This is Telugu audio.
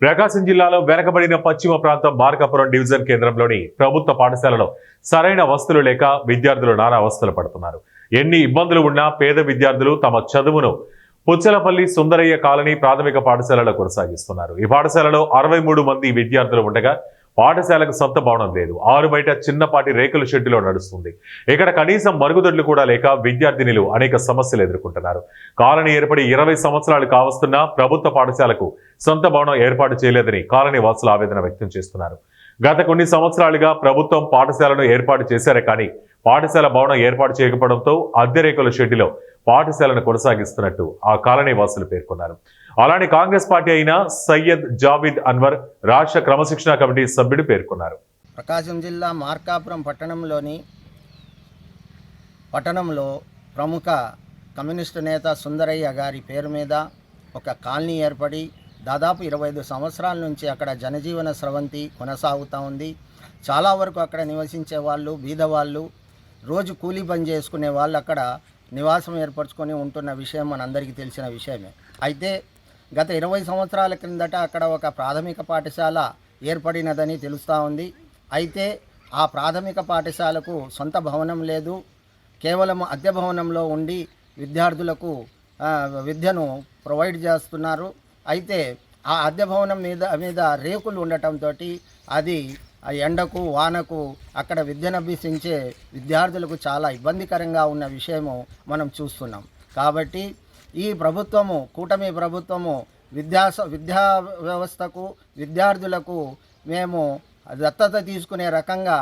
ప్రకాశం జిల్లాలో వెనకబడిన పశ్చిమ ప్రాంతం మార్కాపురం డివిజన్ కేంద్రంలోని ప్రభుత్వ పాఠశాలలో సరైన వసతులు లేక విద్యార్థులు నానా అవస్థలు పడుతున్నారు. ఎన్ని ఇబ్బందులు ఉన్నా పేద విద్యార్థులు తమ చదువును పుచ్చలపల్లి సుందరయ్య కాలనీ ప్రాథమిక పాఠశాలలో కొనసాగిస్తున్నారు. ఈ పాఠశాలలో 63 మంది విద్యార్థులు ఉండగా పాఠశాలకు సొంత భవనం లేదు. 6 బయట చిన్నపాటి రేకుల షెడ్డులో నడుస్తుంది. ఇక్కడ కనీసం మరుగుదొడ్లు కూడా లేక విద్యార్థినులు అనేక సమస్యలు ఎదుర్కొంటున్నారు. కాలనీ ఏర్పడి 20 సంవత్సరాలు కావస్తున్నా ప్రభుత్వ పాఠశాలకు సొంత భవనం ఏర్పాటు చేయలేదని కాలనీ వాసులు ఆవేదన వ్యక్తం చేస్తున్నారు. గత కొన్ని సంవత్సరాలుగా ప్రభుత్వం పాఠశాలను ఏర్పాటు చేశారే కానీ పాఠశాల భవనం ఏర్పాటు చేయకపోవడంతో అద్దె రేకుల షెడ్డులో పాఠశాలను కొనసాగిస్తున్నట్టు ఆ కాలనీ వాసులు పేర్కొన్నారు. అలానే కాంగ్రెస్ పార్టీ అయిన సయ్యద్ జావీద్ అన్వర్ రాష్ట్ర క్రమశిక్షణ కమిటీ సభ్యుడు పేర్కొన్నారు. ప్రకాశం జిల్లా మార్కాపురం పట్టణంలో ప్రముఖ కమ్యూనిస్టు నేత సుందరయ్య గారి పేరు మీద ఒక కాలనీ ఏర్పడి దాదాపు 25 సంవత్సరాల నుంచి అక్కడ జనజీవన స్రవంతి కొనసాగుతూ ఉంది. చాలా వరకు అక్కడ నివసించే వాళ్ళు, బీదవాళ్ళు, రోజు కూలీ పని చేసుకునే వాళ్ళు అక్కడ నివాసం ఏర్పరచుకొని ఉంటున్న విషయం మనందరికీ తెలిసిన విషయమే. అయితే గత 20 సంవత్సరాల క్రిందట అక్కడ ఒక ప్రాథమిక పాఠశాల ఏర్పడినదని తెలుస్తూ ఉంది. అయితే ఆ ప్రాథమిక పాఠశాలకు సొంత భవనం లేదు. కేవలం అద్దె భవనంలో ఉండి విద్యార్థులకు విద్యను ప్రొవైడ్ చేస్తున్నారు. అయితే ఆ అద్దె భవనం మీద రేకులు ఉండటంతో అది ఎండకు వానకు అక్కడ విద్యను అభ్యసించే విద్యార్థులకు చాలా ఇబ్బందికరంగా ఉన్న విషయము మనం చూస్తున్నాం. కాబట్టి ఈ ప్రభుత్వము, కూటమి ప్రభుత్వము విద్యా వ్యవస్థకు, విద్యార్థులకు మేము దత్తత తీసుకునే రకంగా